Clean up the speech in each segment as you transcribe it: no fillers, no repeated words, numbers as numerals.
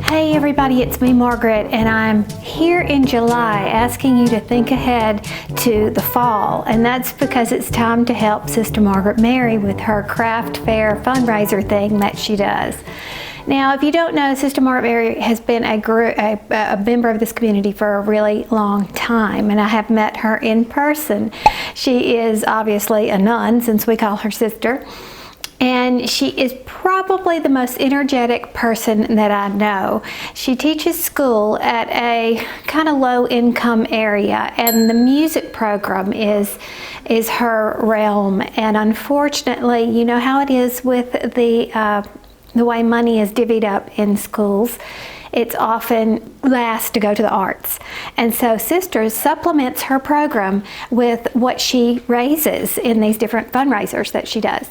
Hey everybody, it's me Margaret, and I'm here in July asking you to think ahead to the fall, and that's because it's time to help Sister Margaret Mary with her craft fair fundraiser thing that she does. Now, if you don't know, Sister Margaret Mary has been a member of this community for a really long time, and I have met her in person. She is obviously a nun, since we call her sister. And she is probably the most energetic person that I know. She teaches school at a kind of low income area, and the music program is her realm. And unfortunately, you know how it is with the way money is divvied up in schools. It's often last to go to the arts. And so Sister supplements her program with what she raises in these different fundraisers that she does.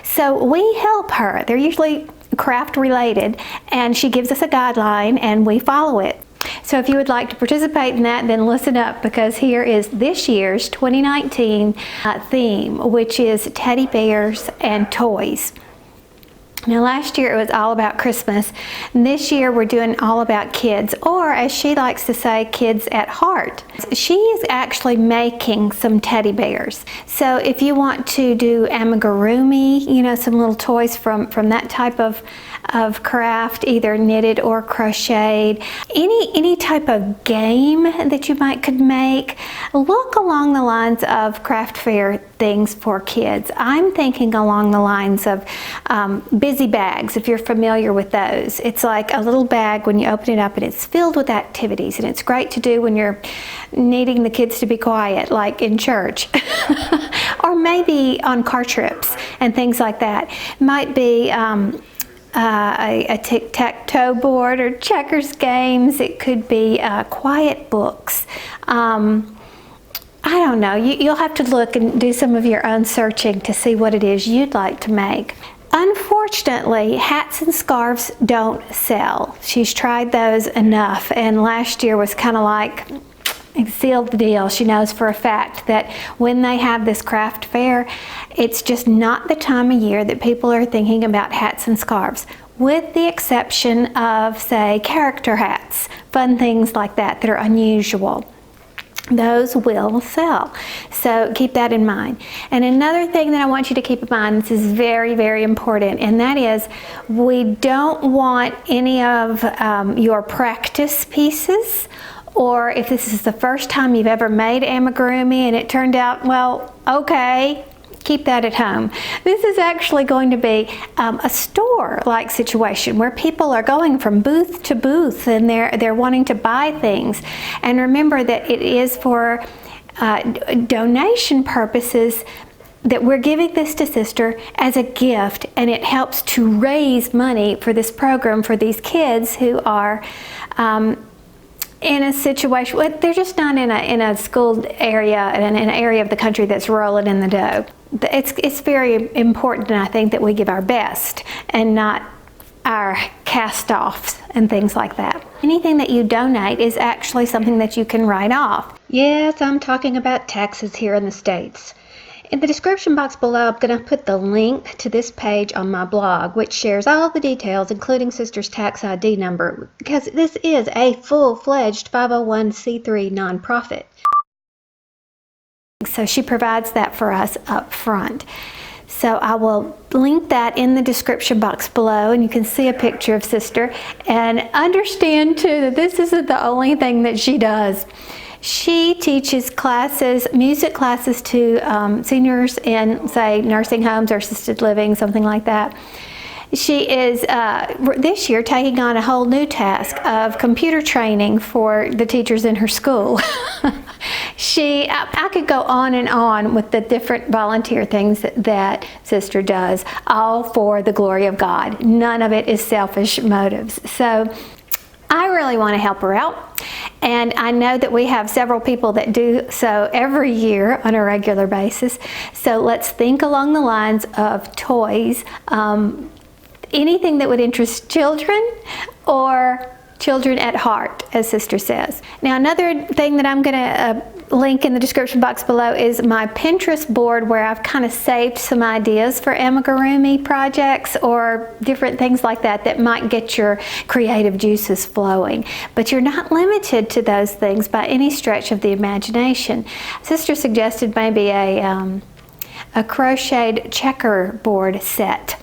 So we help her. They're usually craft related, and she gives us a guideline and we follow it. So if you would like to participate in that, then listen up, because here is this year's 2019 theme, which is teddy bears and toys. Now, last year it was all about Christmas, and this year we're doing all about kids, or as she likes to say, kids at heart. She is actually making some teddy bears. So if you want to do amigurumi, you know, some little toys from that type of craft, either knitted or crocheted, any type of game that you could make, look along the lines of craft fair things for kids. I'm thinking along the lines of busy bags, if you're familiar with those. It's like a little bag when you open it up, and it's filled with activities, and it's great to do when you're needing the kids to be quiet, like in church, or maybe on car trips and things like that. Might be a tic-tac-toe board or checkers games. It could be quiet books. I don't know. You'll have to look and do some of your own searching to see what it is you'd like to make. Unfortunately, hats and scarves don't sell. She's tried those enough, and last year was kind of like sealed the deal. She knows for a fact that when they have this craft fair, it's just not the time of year that people are thinking about hats and scarves, with the exception of, say, character hats, fun things like that that are unusual. Those will sell. So keep that in mind. And another thing that I want you to keep in mind, this is very, very important, and that is we don't want any of your practice pieces, or if this is the first time you've ever made amigurumi and it turned out, well, okay, keep that at home. This is actually going to be a store-like situation where people are going from booth to booth, and they're wanting to buy things. And remember that it is for donation purposes, that we're giving this to Sister as a gift, and it helps to raise money for this program for these kids who are in a situation, they're just not in a school area, in an area of the country that's rolling in the dough. It's very important, I think, that we give our best and not our cast-offs and things like that. Anything that you donate is actually something that you can write off. Yes, I'm talking about taxes here in the States. In the description box below, I'm going to put the link to this page on my blog, which shares all the details, including Sister's tax ID number, because this is a full-fledged 501c3 nonprofit. So she provides that for us up front. So I will link that in the description box below, and you can see a picture of Sister, and understand too that this isn't the only thing that she does. She teaches classes, music classes to seniors in, say, nursing homes or assisted living, something like that. She is this year taking on a whole new task of computer training for the teachers in her school. I could go on and on with the different volunteer things that Sister does, all for the glory of God. None of it is selfish motives. So I really want to help her out, and I know that we have several people that do so every year on a regular basis. So let's think along the lines of toys, anything that would interest children, or children at heart, as Sister says. Now, another thing that I'm going to link in the description box below is my Pinterest board, where I've kind of saved some ideas for amigurumi projects or different things like that that might get your creative juices flowing. But you're not limited to those things by any stretch of the imagination. Sister suggested maybe a crocheted checkerboard set.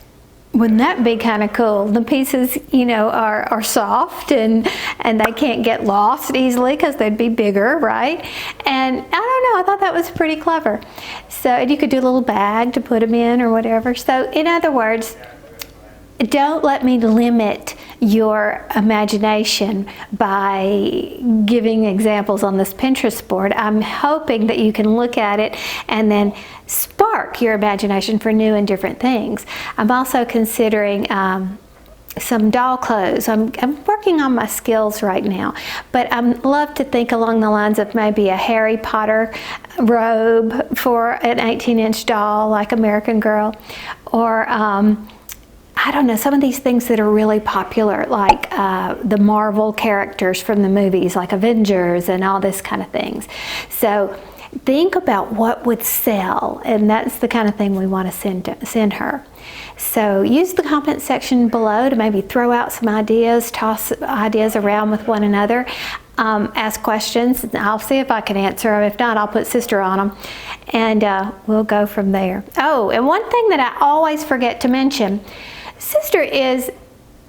Wouldn't that be kind of cool? The pieces, you know, are soft and they can't get lost easily because they'd be bigger, right? And I don't know, I thought that was pretty clever. So, and you could do a little bag to put them in or whatever. So, in other words, don't let me limit your imagination by giving examples on this Pinterest board. I'm hoping that you can look at it and then spark your imagination for new and different things. I'm also considering some doll clothes. I'm working on my skills right now, but I'd love to think along the lines of maybe a Harry Potter robe for an 18-inch doll like American Girl, or I don't know, some of these things that are really popular, like the Marvel characters from the movies, like Avengers and all this kind of things. So think about what would sell, and that's the kind of thing we want to send her. So use the comment section below to maybe throw out some ideas, toss ideas around with one another, ask questions. I'll see if I can answer them. If not, I'll put Sister on them, and we'll go from there. Oh, and one thing that I always forget to mention, Sister is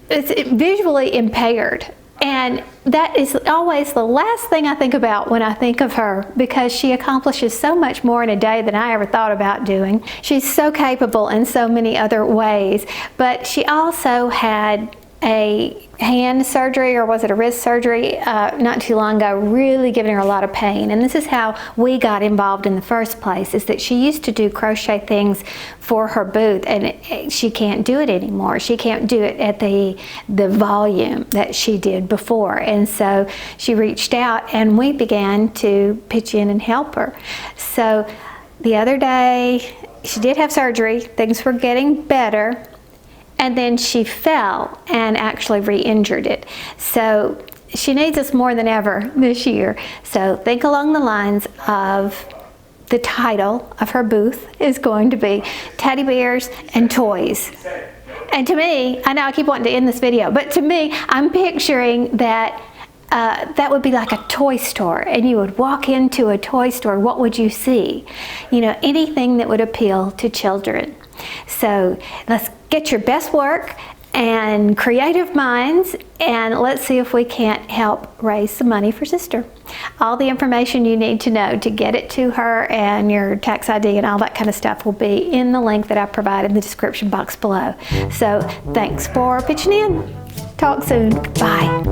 visually impaired, and that is always the last thing I think about when I think of her, because she accomplishes so much more in a day than I ever thought about doing. She's so capable in so many other ways, but she also had a hand surgery, or was it a wrist surgery, not too long ago, really giving her a lot of pain. And this is how we got involved in the first place, is that she used to do crochet things for her booth, and she can't do it anymore. She can't do it at the volume that she did before. And so she reached out, and we began to pitch in and help her. So the other day, she did have surgery. Things were getting better. And then she fell and actually re-injured it. So she needs us more than ever this year. So think along the lines of the title of her booth is going to be Teddy Bears and Toys. And to me, I know I keep wanting to end this video, but to me, I'm picturing that that would be like a toy store, and you would walk into a toy store. What would you see? You know, anything that would appeal to children. So let's get your best work and creative minds, and let's see if we can't help raise some money for Sister. All the information you need to know to get it to her, and your tax ID and all that kind of stuff, will be in the link that I provided in the description box below. So thanks for pitching in. Talk soon. Bye.